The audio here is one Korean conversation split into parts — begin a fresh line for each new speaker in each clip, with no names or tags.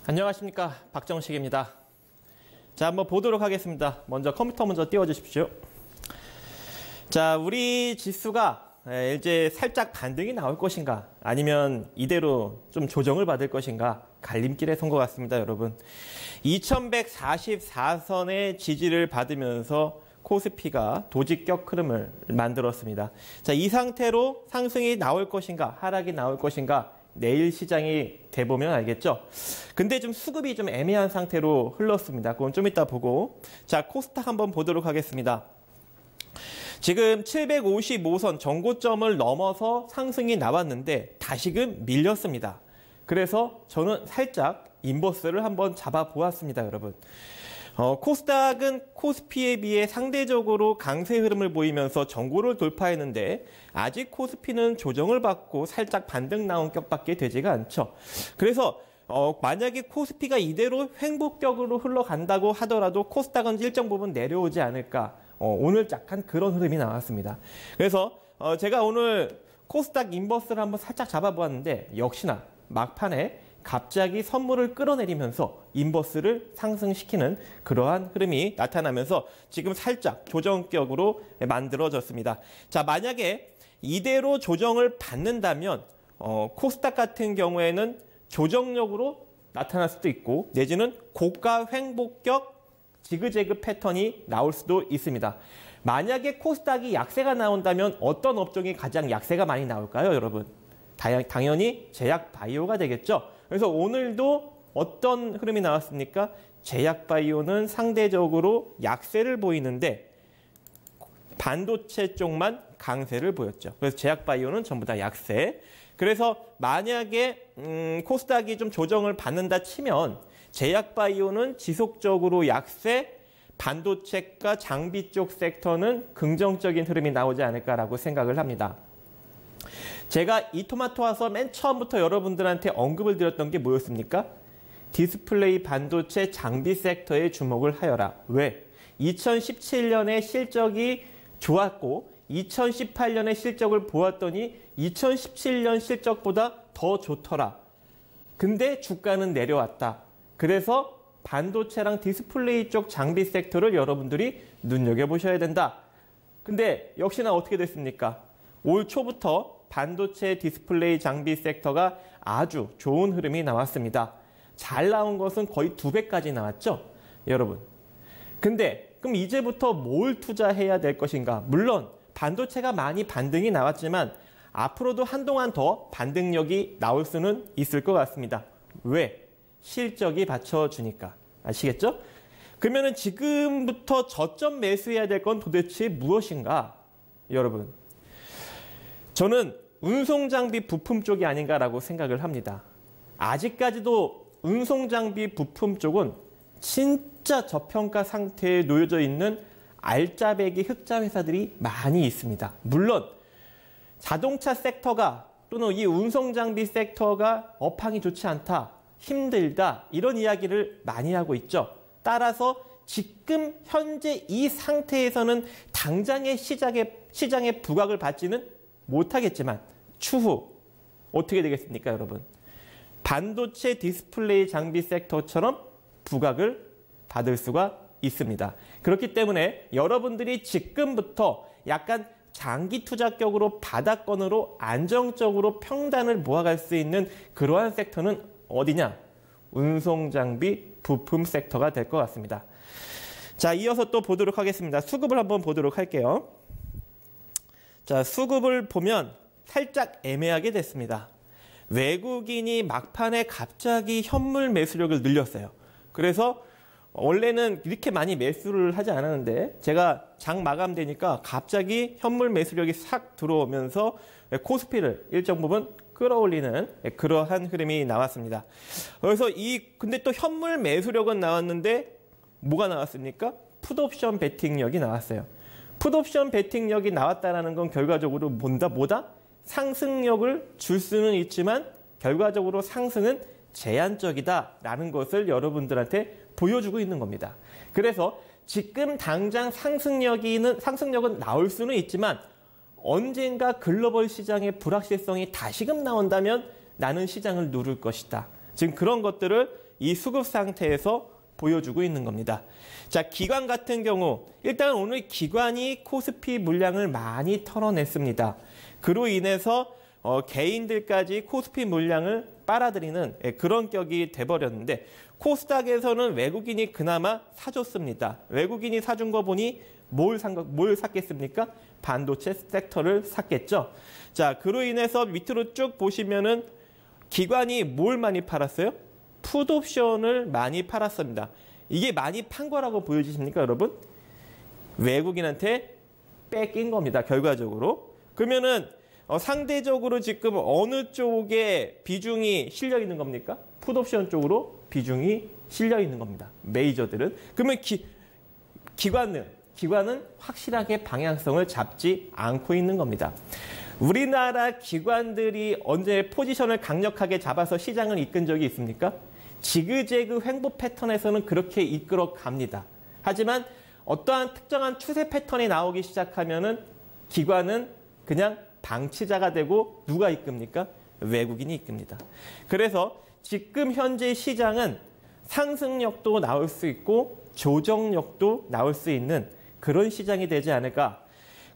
안녕하십니까, 박정식입니다. 자, 한번 보도록 하겠습니다. 먼저 컴퓨터 먼저 띄워주십시오. 자, 우리 지수가 이제 살짝 반등이 나올 것인가, 아니면 이대로 좀 조정을 받을 것인가, 갈림길에 선 것 같습니다, 여러분. 2144선의 지지를 받으면서 코스피가 도직격 흐름을 만들었습니다. 자, 이 상태로 상승이 나올 것인가, 하락이 나올 것인가, 내일 시장이 돼보면 알겠죠? 근데 좀 수급이 좀 애매한 상태로 흘렀습니다. 그건 좀 이따 보고. 자, 코스닥 한번 보도록 하겠습니다. 지금 755선 정고점을 넘어서 상승이 나왔는데 다시금 밀렸습니다. 그래서 저는 살짝 인버스를 한번 잡아보았습니다, 여러분. 코스닥은 코스피에 비해 상대적으로 강세 흐름을 보이면서 정고를 돌파했는데 아직 코스피는 조정을 받고 살짝 반등 나온 격밖에 되지가 않죠. 그래서 만약에 코스피가 이대로 횡보격으로 흘러간다고 하더라도 코스닥은 일정 부분 내려오지 않을까. 오늘 약간 그런 흐름이 나왔습니다. 그래서 제가 오늘 코스닥 인버스를 한번 살짝 잡아보았는데 역시나 막판에 갑자기 선물을 끌어내리면서 인버스를 상승시키는 그러한 흐름이 나타나면서 지금 살짝 조정격으로 만들어졌습니다. 자, 만약에 이대로 조정을 받는다면 코스닥 같은 경우에는 조정력으로 나타날 수도 있고 내지는 고가 횡보격 지그재그 패턴이 나올 수도 있습니다. 만약에 코스닥이 약세가 나온다면 어떤 업종이 가장 약세가 많이 나올까요, 여러분? 당연히 제약바이오가 되겠죠. 그래서 오늘도 어떤 흐름이 나왔습니까? 제약바이오는 상대적으로 약세를 보이는데 반도체 쪽만 강세를 보였죠. 그래서 제약바이오는 전부 다 약세. 그래서 만약에 코스닥이 좀 조정을 받는다 치면 제약바이오는 지속적으로 약세, 반도체과 장비 쪽 섹터는 긍정적인 흐름이 나오지 않을까라고 생각을 합니다. 제가 이토마토 와서 맨 처음부터 여러분들한테 언급을 드렸던 게 뭐였습니까? 디스플레이 반도체 장비 섹터에 주목을 하여라. 왜? 2017년에 실적이 좋았고 2018년의 실적을 보았더니 2017년 실적보다 더 좋더라. 근데 주가는 내려왔다. 그래서 반도체랑 디스플레이 쪽 장비 섹터를 여러분들이 눈여겨보셔야 된다. 근데 역시나 어떻게 됐습니까? 올 초부터 반도체 디스플레이 장비 섹터가 아주 좋은 흐름이 나왔습니다. 잘 나온 것은 거의 2배까지 나왔죠, 여러분. 근데 그럼 이제부터 뭘 투자해야 될 것인가? 물론 반도체가 많이 반등이 나왔지만 앞으로도 한동안 더 반등력이 나올 수는 있을 것 같습니다. 왜? 실적이 받쳐주니까. 아시겠죠? 그러면은 지금부터 저점 매수해야 될 건 도대체 무엇인가? 여러분. 저는 운송장비 부품 쪽이 아닌가라고 생각을 합니다. 아직까지도 운송장비 부품 쪽은 진짜 저평가 상태에 놓여져 있는 알짜배기 흑자 회사들이 많이 있습니다. 물론 자동차 섹터가 또는 이 운송장비 섹터가 업황이 좋지 않다, 힘들다 이런 이야기를 많이 하고 있죠. 따라서 지금 현재 이 상태에서는 당장의 시장의 부각을 받지는 못하겠지만 추후 어떻게 되겠습니까, 여러분? 반도체 디스플레이 장비 섹터처럼 부각을 받을 수가 있습니다. 그렇기 때문에 여러분들이 지금부터 약간 장기 투자격으로 바닥권으로 안정적으로 평단을 모아갈 수 있는 그러한 섹터는 어디냐? 운송장비 부품 섹터가 될 것 같습니다. 자, 이어서 또 보도록 하겠습니다. 수급을 한번 보도록 할게요. 자, 수급을 보면 살짝 애매하게 됐습니다. 외국인이 막판에 갑자기 현물 매수력을 늘렸어요. 그래서 원래는 이렇게 많이 매수를 하지 않았는데 제가 장 마감되니까 갑자기 현물 매수력이 싹 들어오면서 코스피를 일정 부분 끌어올리는 그러한 흐름이 나왔습니다. 그래서 근데 또 현물 매수력은 나왔는데 뭐가 나왔습니까? 풋옵션 베팅력이 나왔어요. 풋옵션 베팅력이 나왔다는 건 결과적으로 뭐다? 상승력을 줄 수는 있지만 결과적으로 상승은 제한적이다라는 것을 여러분들한테 보여주고 있는 겁니다. 그래서 지금 당장 상승력은 나올 수는 있지만 언젠가 글로벌 시장의 불확실성이 다시금 나온다면 나는 시장을 누를 것이다. 지금 그런 것들을 이 수급 상태에서 보여주고 있는 겁니다. 자, 기관 같은 경우 일단 오늘 기관이 코스피 물량을 많이 털어냈습니다. 그로 인해서 개인들까지 코스피 물량을 빨아들이는 그런 격이 돼버렸는데 코스닥에서는 외국인이 그나마 사줬습니다. 외국인이 사준 거 보니 뭘 샀겠습니까? 반도체 섹터를 샀겠죠. 자, 그로 인해서 밑으로 쭉 보시면은 기관이 뭘 많이 팔았어요? 풋옵션을 많이 팔았습니다. 이게 많이 판 거라고 보여지십니까, 여러분? 외국인한테 뺏긴 겁니다, 결과적으로. 그러면은 상대적으로 지금 어느 쪽에 비중이 실려 있는 겁니까? 풋옵션 쪽으로 비중이 실려 있는 겁니다. 메이저들은. 그러면 기관은 확실하게 방향성을 잡지 않고 있는 겁니다. 우리나라 기관들이 언제 포지션을 강력하게 잡아서 시장을 이끈 적이 있습니까? 지그재그 횡보 패턴에서는 그렇게 이끌어 갑니다. 하지만 어떠한 특정한 추세 패턴이 나오기 시작하면은 기관은 그냥 방치자가 되고 누가 이끕니까? 외국인이 이끕니다. 그래서 지금 현재 시장은 상승력도 나올 수 있고 조정력도 나올 수 있는 그런 시장이 되지 않을까.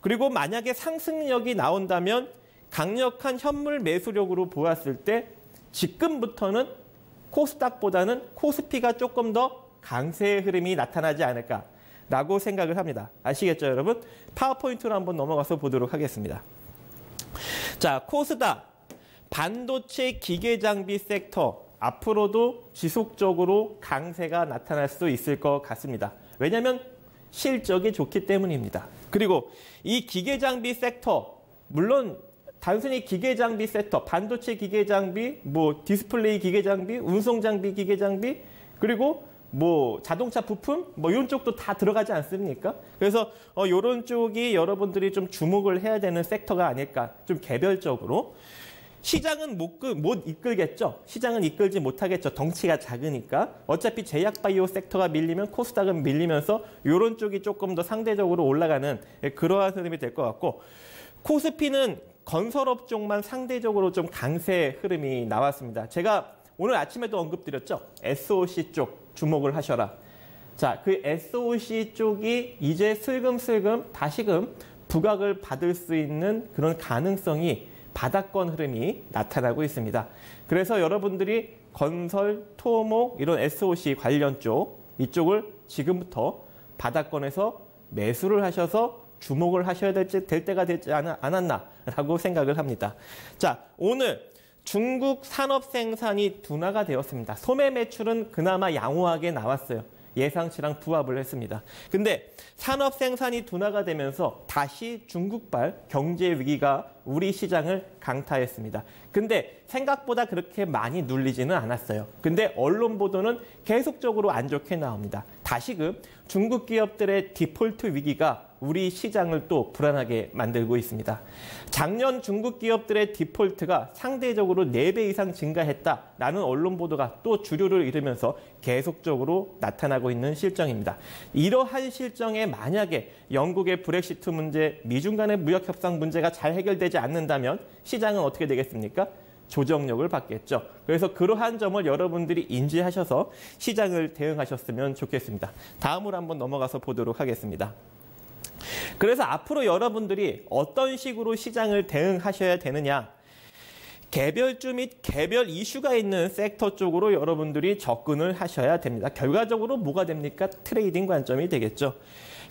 그리고 만약에 상승력이 나온다면 강력한 현물 매수력으로 보았을 때 지금부터는 코스닥보다는 코스피가 조금 더 강세의 흐름이 나타나지 않을까라고 생각을 합니다. 아시겠죠, 여러분? 파워포인트로 한번 넘어가서 보도록 하겠습니다. 자, 코스닥, 반도체 기계장비 섹터 앞으로도 지속적으로 강세가 나타날 수 있을 것 같습니다. 왜냐하면 실적이 좋기 때문입니다. 그리고 이 기계장비 섹터, 물론 단순히 기계장비 섹터, 반도체 기계장비, 디스플레이 기계장비, 운송장비 기계장비, 그리고 자동차 부품, 이런 쪽도 다 들어가지 않습니까? 그래서 이런 쪽이 여러분들이 좀 주목을 해야 되는 섹터가 아닐까, 좀 개별적으로. 시장은 못 이끌겠죠. 시장은 이끌지 못하겠죠. 덩치가 작으니까. 어차피 제약바이오 섹터가 밀리면 코스닥은 밀리면서 이런 쪽이 조금 더 상대적으로 올라가는 그러한 흐름이 될 것 같고, 코스피는 건설업 쪽만 상대적으로 좀 강세 흐름이 나왔습니다. 제가 오늘 아침에도 언급드렸죠. SOC 쪽 주목을 하셔라. 자, 그 SOC 쪽이 이제 슬금슬금 다시금 부각을 받을 수 있는 그런 가능성이 바닥권 흐름이 나타나고 있습니다. 그래서 여러분들이 건설, 토목 이런 SOC 관련 쪽 이쪽을 지금부터 바닥권에서 매수를 하셔서 주목을 하셔야 될 때가 되지 않았나라고 생각을 합니다. 자, 오늘 중국 산업 생산이 둔화가 되었습니다. 소매 매출은 그나마 양호하게 나왔어요. 예상치랑 부합을 했습니다. 근데 산업 생산이 둔화가 되면서 다시 중국발 경제 위기가 우리 시장을 강타했습니다. 근데 생각보다 그렇게 많이 눌리지는 않았어요. 근데 언론 보도는 계속적으로 안 좋게 나옵니다. 다시금 중국 기업들의 디폴트 위기가 우리 시장을 또 불안하게 만들고 있습니다. 작년 중국 기업들의 디폴트가 상대적으로 4배 이상 증가했다라는 언론 보도가 또 주류를 이루면서 계속적으로 나타나고 있는 실정입니다. 이러한 실정에 만약에 영국의 브렉시트 문제, 미중 간의 무역 협상 문제가 잘 해결되지 않는다면 시장은 어떻게 되겠습니까? 조정력을 받겠죠. 그래서 그러한 점을 여러분들이 인지하셔서 시장을 대응하셨으면 좋겠습니다. 다음으로 한번 넘어가서 보도록 하겠습니다. 그래서 앞으로 여러분들이 어떤 식으로 시장을 대응하셔야 되느냐, 개별주 및 개별 이슈가 있는 섹터 쪽으로 여러분들이 접근을 하셔야 됩니다. 결과적으로 뭐가 됩니까? 트레이딩 관점이 되겠죠.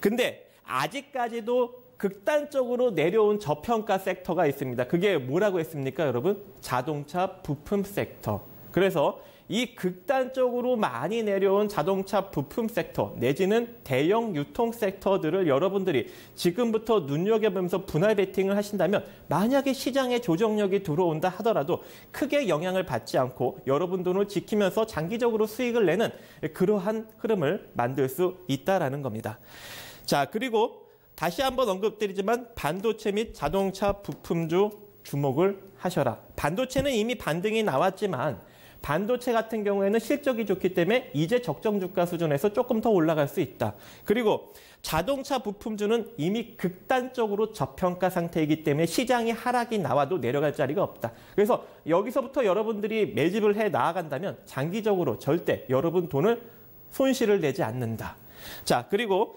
근데 아직까지도 극단적으로 내려온 저평가 섹터가 있습니다. 그게 뭐라고 했습니까, 여러분? 자동차 부품 섹터. 그래서 이 극단적으로 많이 내려온 자동차 부품 섹터 내지는 대형 유통 섹터들을 여러분들이 지금부터 눈여겨보면서 분할 베팅을 하신다면 만약에 시장에 조정력이 들어온다 하더라도 크게 영향을 받지 않고 여러분 돈을 지키면서 장기적으로 수익을 내는 그러한 흐름을 만들 수 있다라는 겁니다. 자, 그리고 다시 한번 언급드리지만 반도체 및 자동차 부품주 주목을 하셔라. 반도체는 이미 반등이 나왔지만 반도체 같은 경우에는 실적이 좋기 때문에 이제 적정 주가 수준에서 조금 더 올라갈 수 있다. 그리고 자동차 부품주는 이미 극단적으로 저평가 상태이기 때문에 시장이 하락이 나와도 내려갈 자리가 없다. 그래서 여기서부터 여러분들이 매집을 해 나아간다면 장기적으로 절대 여러분 돈을 손실을 내지 않는다. 자, 그리고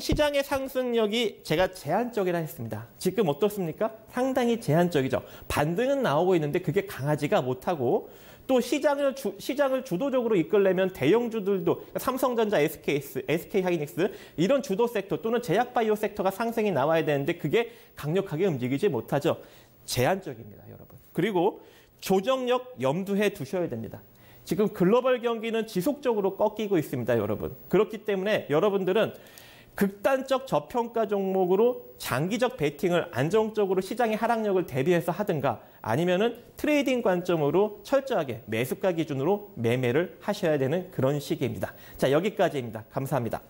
시장의 상승력이 제가 제한적이라 했습니다. 지금 어떻습니까? 상당히 제한적이죠. 반등은 나오고 있는데 그게 강하지가 못하고 또 시장을 주도적으로 이끌려면 대형주들도 삼성전자, SK하이닉스 이런 주도 섹터 또는 제약바이오 섹터가 상승이 나와야 되는데 그게 강력하게 움직이지 못하죠. 제한적입니다, 여러분. 그리고 조정력 염두에 두셔야 됩니다. 지금 글로벌 경기는 지속적으로 꺾이고 있습니다, 여러분. 그렇기 때문에 여러분들은 극단적 저평가 종목으로 장기적 베팅을 안정적으로 시장의 하락력을 대비해서 하든가 아니면은 트레이딩 관점으로 철저하게 매수가 기준으로 매매를 하셔야 되는 그런 시기입니다. 자, 여기까지입니다. 감사합니다.